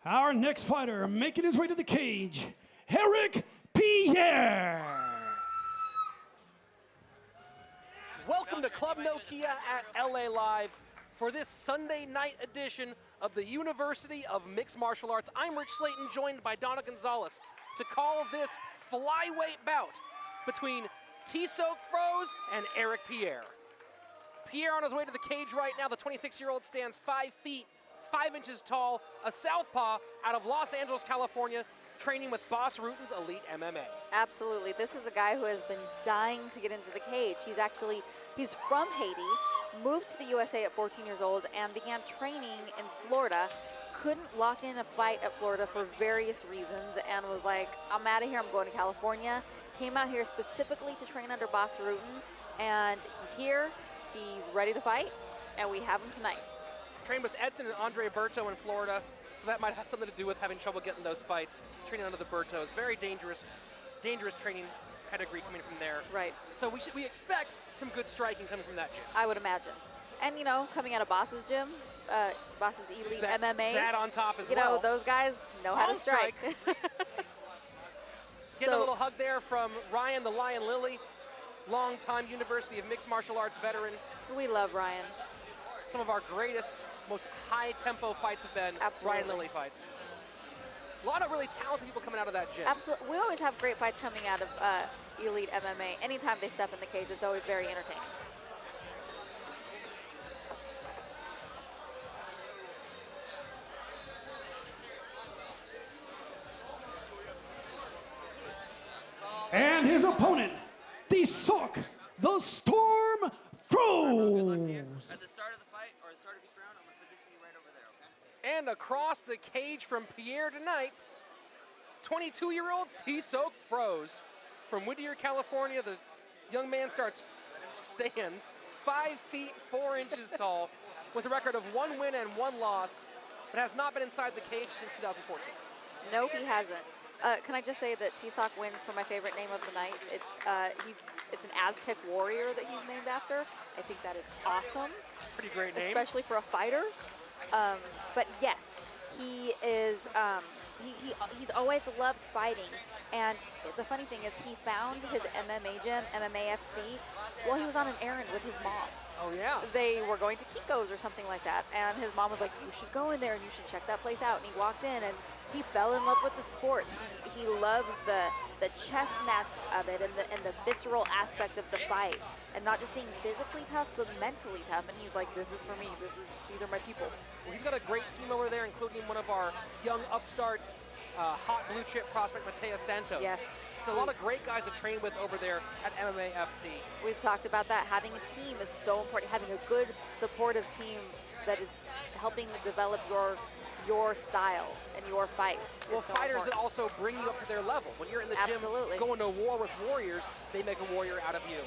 Our next fighter making his way to the cage, Erick Pierre. Welcome to Club Nokia at LA Live for this Sunday night edition of the University of Mixed Martial Arts. I'm Rich Slayton, joined by Donna Gonzalez to call this flyweight bout between Tizoc Froese and Erick Pierre. Pierre on his way to the cage right now. The 26-year-old stands 5 feet, 5 inches tall, a southpaw out of Los Angeles, California, training with Boss Rutten's Elite MMA. Absolutely. This is a guy who has been dying to get into the cage. He's from Haiti, moved to the USA at 14 years old, and began training in Florida. Couldn't lock in a fight at Florida for various reasons, and was like, I'm out of here, I'm going to California. Came out here specifically to train under Boss Rutten, and he's here, he's ready to fight, and we have him tonight. Trained with Edson and Andre Berto in Florida, so that might have something to do with having trouble getting those fights. Training under the Bertos, very dangerous training pedigree coming from there. Right. So we expect some good striking coming from that gym. I would imagine. And you know, coming out of Boss's gym, Boss's Elite MMA. That on top as well. You know, those guys know how to strike. Getting a little hug there from Ryan the Lion Lilly, longtime University of Mixed Martial Arts veteran. We love Ryan. Some of our greatest, most high-tempo fights have been Ryan Lilly fights. A lot of really talented people coming out of that gym. Absolutely. We always have great fights coming out of Elite MMA. Anytime they step in the cage, it's always very entertaining. And his opponent, Tizoc, the Storm Froese. At the start of the fight, or the start of each round, I'm going to position you right over there, okay? And across the cage from Pierre tonight, 22-year-old Tizoc Froese from Whittier, California. The young man stands 5 feet 4 inches tall with a record of 1 win and 1 loss, but has not been inside the cage since 2014. No, he hasn't. Can I just say that Tizoc wins for my favorite name of the night? It's an Aztec warrior that he's named after. I think that is awesome. Pretty great name. Especially for a fighter. But yes, he is, he's always loved fighting. And the funny thing is he found his MMA gym, MMAFC, while he was on an errand with his mom. Oh, yeah. They were going to Kiko's or something like that. And his mom was like, you should go in there and you should check that place out. And he walked in and he fell in love with the sport. He loves the chess match of it and the visceral aspect of the fight. And not just being physically tough, but mentally tough. And he's like, this is for me. These are my people. Well, he's got a great team over there, including one of our young upstarts, hot blue chip prospect, Mateus Santos. Yes. So a lot of great guys to train with over there at MMAFC. We've talked about that. Having a team is so important. Having a good, supportive team that is helping to develop your style and your fight. Well, fighters that also bring you up to their level. When you're in the gym going to war with warriors, they make a warrior out of you.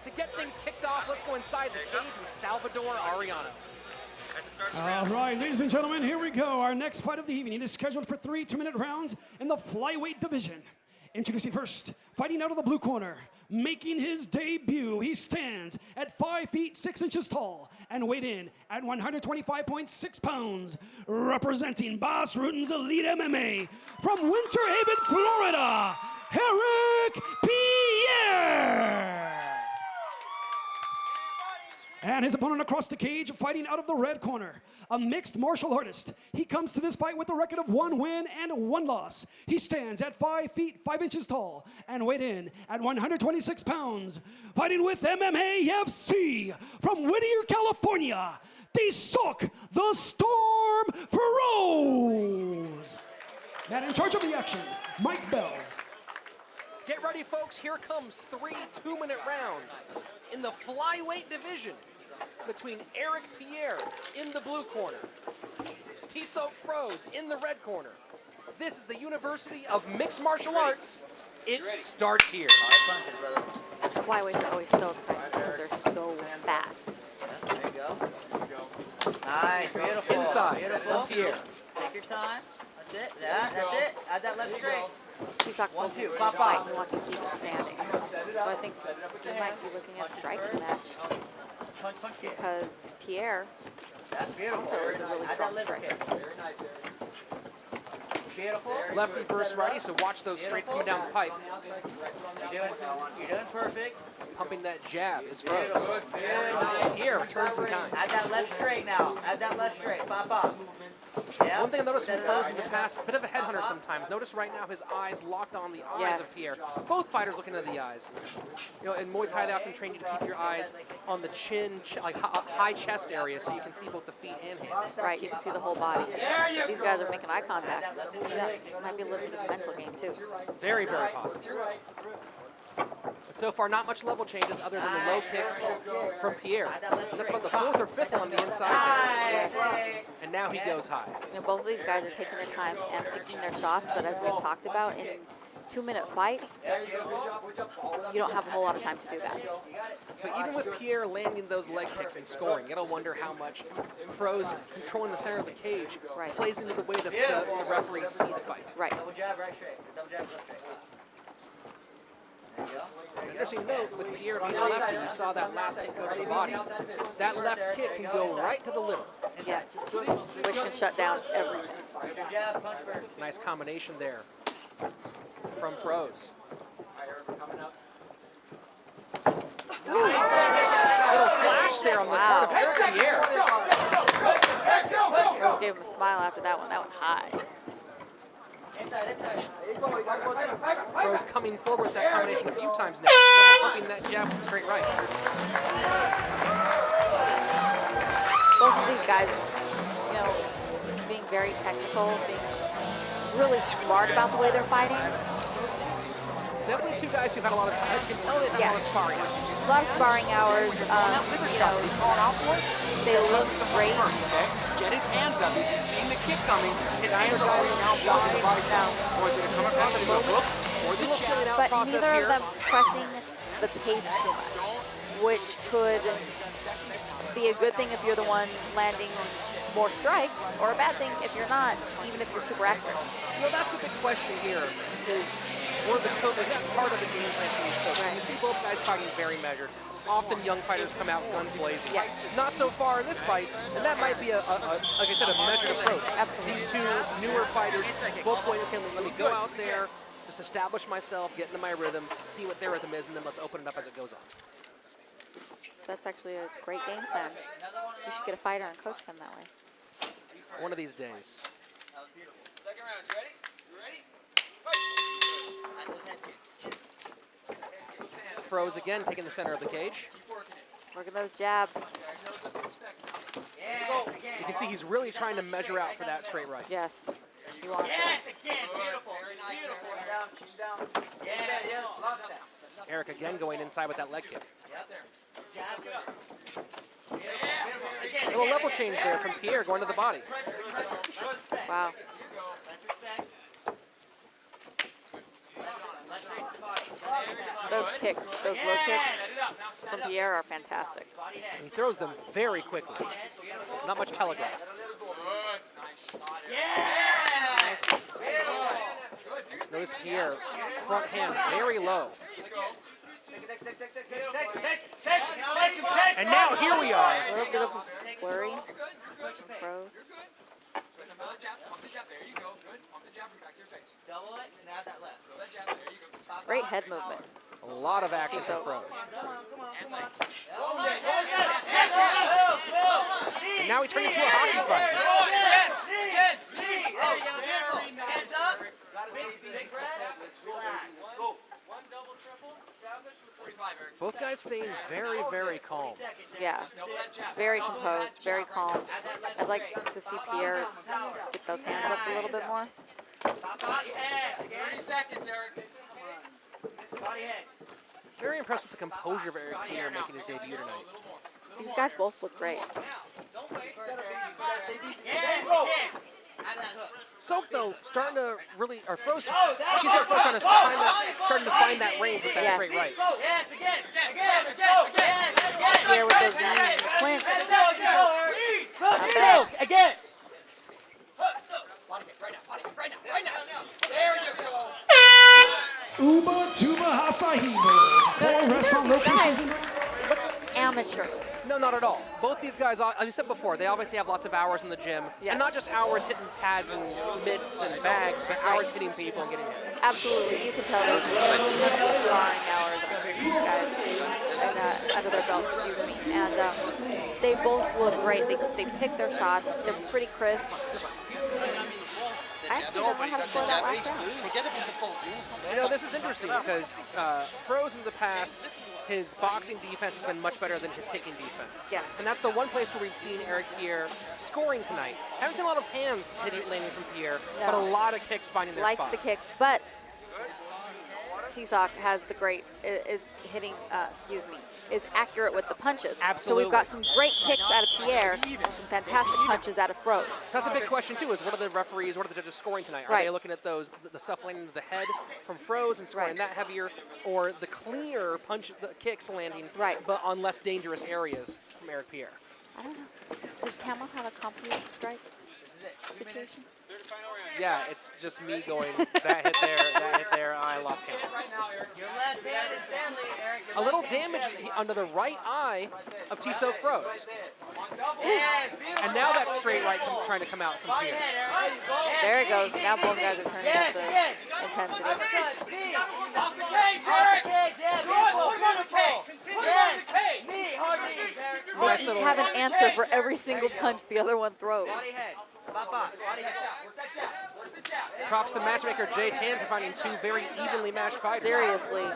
To get things kicked off, let's go inside the cage with Salvador Arellano. All right, ladies and gentlemen, here we go. Our next fight of the evening is scheduled for 3 2-minute rounds in the flyweight division. Introducing first, fighting out of the blue corner, making his debut. He stands at 5 feet 6 inches tall and weighed in at 125.6 pounds, representing Boss Rutten's Elite MMA from Winter Haven, Florida, Erick Pierre. And his opponent across the cage, fighting out of the red corner, a mixed martial artist. He comes to this fight with a record of 1 win and 1 loss. He stands at 5 feet 5 inches tall and weighed in at 126 pounds. Fighting with MMAFC from Whittier, California, Tizoc, the Storm Froese. And in charge of the action, Mike Bell. Get ready, folks. Here comes 3 2-minute rounds in the flyweight division between Erick Pierre in the blue corner, Tizoc Froese in the red corner. This is the University of Mixed Martial Arts. It starts here. Flyweights are always so exciting because they're so fast. There you go. Nice, beautiful. Inside, beautiful. Pierre. Take your time. That's it. That's it. Add that left straight. Tizoc told me pop fight, out. he wants to keep it standing. So I think we might be looking at a striking match because Pierre That's beautiful. also is a really strong striker. Very nice, Eric. beautiful. Lefty versus righty, so watch those straights coming down the pipe. You're doing perfect. Pumping that jab is Froese. Here, returns in kind. Add that left straight now. Add that left straight. Pop, pop. Yeah. One thing I noticed from Froese in the past, a bit of a headhunter sometimes. Notice right now his eyes locked on the eyes of Pierre. Both fighters looking at the eyes. You know, in Muay Thai they often train you to keep your eyes on the chin, like high chest area, so you can see both the feet and hands. Right, you can see the whole body. These guys are making eye contact. That might be a little bit of a mental game too. Very, very possible. But so far, not much level changes other than the low kicks from Pierre. That's about the 4th or 5th one on the inside there. And now he goes high. You know, both of these guys are taking their time and picking their shots, but as we've talked about, in 2-minute fights, you don't have a whole lot of time to do that. So even with Pierre landing those leg kicks and scoring, you gotta wonder how much Froese controlling the center of the cage plays into the way the referees see the fight. Right. Double jab, right straight. Double jab, left straight. Interesting note, with Pierre being lefty, you saw that last kick go to the body. That left kick can go right to the liver. Yes, which can shut down everything. Jab, punch first. Nice combination there from Froese. Little flash there on the part of Erick Pierre. Froese gave him a smile after that one. That one high. Froese coming forward with that combination a few times now, pumping that jab with straight right. Both of these guys, you know, being very technical, being really smart about the way they're fighting. Definitely two guys who've had a lot of time. You can tell they've had a lot of sparring. A lot of sparring hours. You know, they look great. Get his hands up. He's seeing the kick coming. His hands are already now blocking the body shot. Or it's going to come across and go whoop, or the jab. But neither of them pressing the pace too much, which could be a good thing if you're the one landing more strikes, or a bad thing if you're not, even if you're super accurate. Well, that's the big question here, is that part of the game plan for these coaches? You see both guys fighting very measured. Often young fighters come out guns blazing. Yes. Not so far in this fight, and that might be, like I said, a measured approach. Absolutely. These two newer fighters both going, okay, let me go out there, just establish myself, get into my rhythm, see what their rhythm is, and then let's open it up as it goes on. That's actually a great game plan. You should get a fighter and coach them that way. One of these days. Second round, ready? Froese again taking the center of the cage. Look at those jabs. You can see he's really trying to measure out for that straight right. Yes. He wants it. Again, beautiful. Beautiful. Yeah. Erick again going inside with that leg kick. Jab, get up. A little level change there from Pierre going to the body. Wow. Those kicks, those low kicks from Pierre are fantastic. And he throws them very quickly. Not much telegraph. Notice Pierre, front hand very low. And now here we are. A little bit of a flurry. Froese. Great head movement. A lot of action from Froese. And now we turn into a hockey fight. Hands up. Big breath. Relax. Go. One double triple. Establish with 45, Erick. Both guys staying very, very calm. Yeah. Very composed, very calm. I'd like to see Pierre get those hands up a little bit more. Top body head. 30 seconds, Erick. Body head. Very impressed with the composure of Erick Pierre making his debut tonight. These guys both look great. Soak, though, starting to really, or Froese, like you said, Froese starting to find that range with that straight right. Yes, again. Pierre with those knees, clinch. Again. There you go. Uba Tuba Hasahibo. Four restaurant locations. Guys look immature. No, not at all. Both these guys, as you said before, they obviously have lots of hours in the gym. Yes. And not just hours hitting pads and mitts and bags, but hours hitting people and getting hit. Absolutely, you can tell there's sparring hours under these guys and under their belts, excuse me. And they both look great. They pick their shots. They're pretty crisp. I actually don't know how to score that last round. You know, this is interesting because Froese in the past, his boxing defense has been much better than his kicking defense. Yes. And that's the one place where we've seen Erick Pierre scoring tonight. Haven't seen a lot of hands landing from Pierre, but a lot of kicks finding their spot. Likes the kicks, but Tizoc has the great, is hitting, is accurate with the punches. Absolutely. So we've got some great kicks out of Pierre and some fantastic punches out of Froese. So that's a big question too, is what are the referees, what are the judges scoring tonight? Are they looking at those, the stuff landing to the head from Froese and scoring that heavier, or the cleaner punch, the kicks landing, but on less dangerous areas from Erick Pierre? I don't know. Does Camel have a computer strike situation? Yeah, it's just me going, that hit there, I lost count. A little damage under the right eye of Tizoc Froese. And now that straight right trying to come out from Pierre. There it goes. Now both guys are turning up the intensity. Off the cage, Erick! They each have an answer for every single punch the other one throws. Props to matchmaker Jay Tan for finding two very evenly matched fighters. Seriously.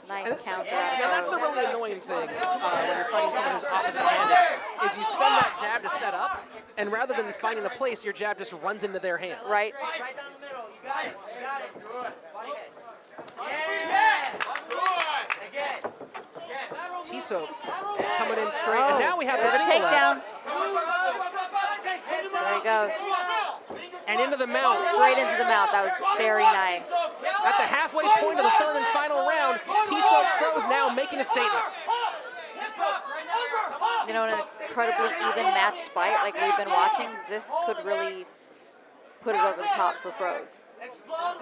Nice counter. Now that's the really annoying thing when you're fighting someone who's opposite-handed, is you send that jab to set up, and rather than finding a place, your jab just runs into their hand. Right. Right down the middle. You got it. You got it. Good. Body head. Again. Tizoc coming in straight, and now we have the There's a single takedown. leg. There he goes. And into the mouth. Straight into the mouth. That was very nice. At the halfway point of the third and final round, Tizoc Froese now making a statement. You know, in an incredibly even matched fight like we've been watching, this could really put it over the top for Froese. Well,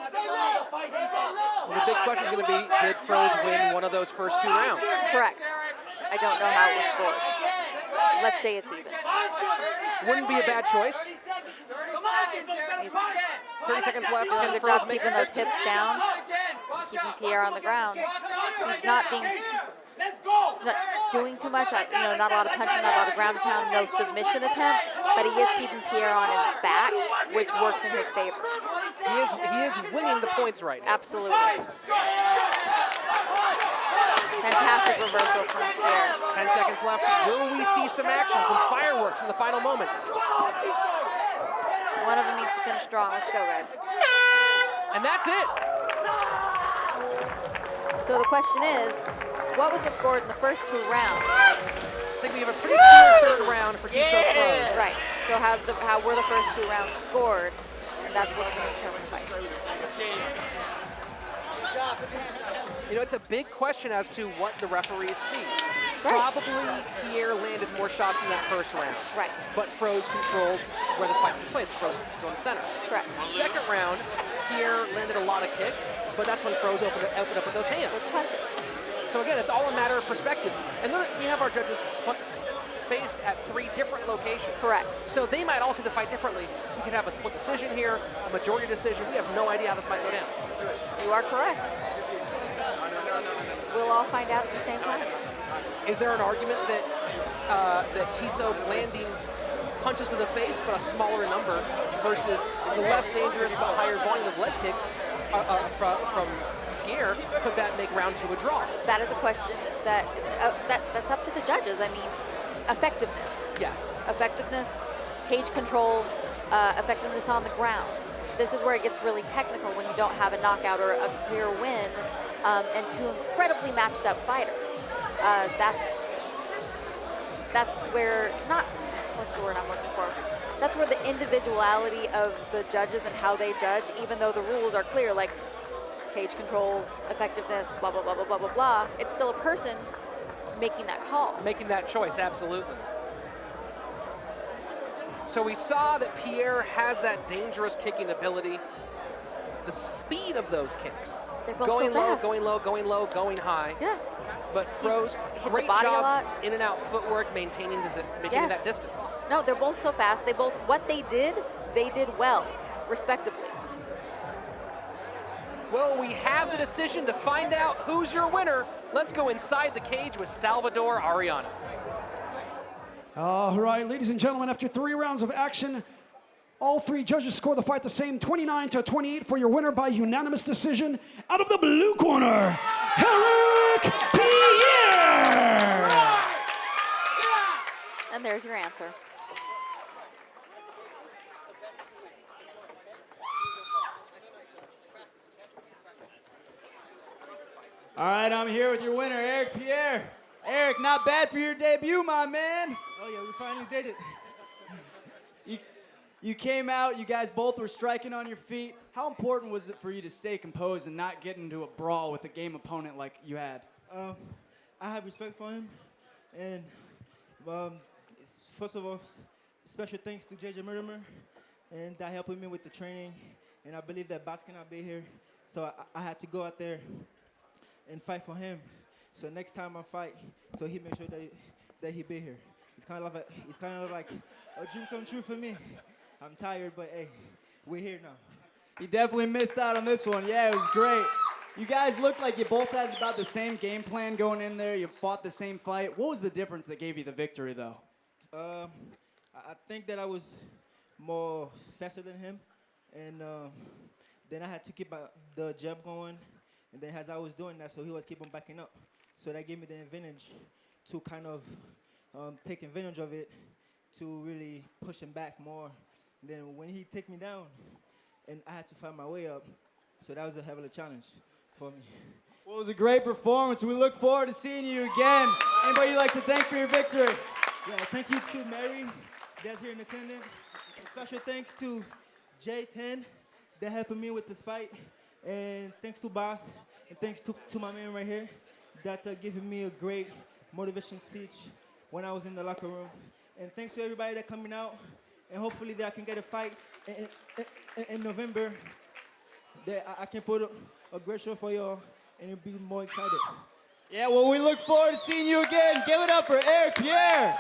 the big question is going to be, did Froese win one of those first two rounds? Correct. I don't know how it was scored. Let's say it's even. Wouldn't be a bad choice. 30 seconds left. Doing a Can good Froese job make keeping some those hips down, keeping Pierre on the ground. He's not doing too much. You know, not a lot of punching, not a lot of ground and pound, no submission attempts, but he is keeping Pierre on his back, which works in his favor. He is winning the points right now. Absolutely. Fantastic reversal from Pierre. 10 seconds left. Will we see some action, some fireworks in the final moments? One of them needs to finish strong. Let's go, guys. And that's it. So the question is, what was the score in the first two rounds? I think we have a pretty clear third round for Tizoc Froese. Right. So how were the first two rounds scored? And that's what's going to determine the fight. You know, it's a big question as to what the referees see. Right. Probably Pierre landed more shots in that first round. Right. But Froese controlled where the fight took place. Froese controlled the center. Correct. Second round, Pierre landed a lot of kicks, but that's when Froese opened up with those hands. With punches. So again, it's all a matter of perspective. And then we have our judges spaced at 3 different locations. Correct. So they might all see the fight differently. We could have a split decision here, a majority decision. We have no idea how this might go down. You are correct. We'll all find out at the same time. Is there an argument that that Tizoc landing punches to the face, but a smaller number, versus the less dangerous but higher volume of leg kicks from Pierre, could that make round 2 a draw? That is a question that's up to the judges. I mean, effectiveness. Yes. Effectiveness, cage control, effectiveness on the ground. This is where it gets really technical when you don't have a knockout or a clear win, and two incredibly matched up fighters. That's where, not, what's the word I'm looking for? That's where the individuality of the judges and how they judge, even though the rules are clear, like cage control, effectiveness, blah, blah, blah, blah, blah, blah, blah, it's still a person making that call. Making that choice, absolutely. So we saw that Pierre has that dangerous kicking ability. The speed of those kicks They're both going so low, fast. going low, going low, going high. Yeah. But Froese, the great body a job lot. in and out footwork, maintaining that Yes. distance. No, they're both so fast. What they did well, respectively. Well, we have the decision to find out who's your winner. Let's go inside the cage with Salvador Ariana. All right, ladies and gentlemen, after 3 rounds of action, all 3 judges score the fight the same, 29-28 for your winner by unanimous decision. Out of the blue corner, Erick Pierre! And there's your answer. All right, I'm here with your winner, Erick Pierre. Erick, not bad for your debut, my man. Oh yeah, we finally did it. You came out, you guys both were striking on your feet. How important was it for you to stay composed and not get into a brawl with a game opponent like you had? I have respect for him, and first of all, special thanks to JJ Murtimer, and that helped me with the training. And I believe that Boss cannot be here, so I had to go out there and fight for him. So next time I fight, so he make sure that he be here. It's kind of like a dream come true for me. I'm tired, but hey, we're here now. You definitely missed out on this one. Yeah, it was great. You guys looked like you both had about the same game plan going in there. You fought the same fight. What was the difference that gave you the victory, though? I think that I was more faster than him, and then I had to keep the jab going, and then as I was doing that, so he was keep on backing up. So that gave me the advantage to kind of take advantage of it to really push him back more. And then when he take me down, and I had to find my way up, so that was a hell of a challenge for me. Well, it was a great performance. We look forward to seeing you again. Anybody you'd like to thank for your victory? Yeah, thank you to Mary that's here in attendance. Special thanks to J10 that helped me with this fight. And thanks to Boss, and thanks to my man right here that giving me a great motivation speech when I was in the locker room. And thanks to everybody that coming out, and hopefully that I can get a fight in November, that I can put a great show for y'all, and you'll be more excited. Yeah, well, we look forward to seeing you again. Give it up for Erick Pierre.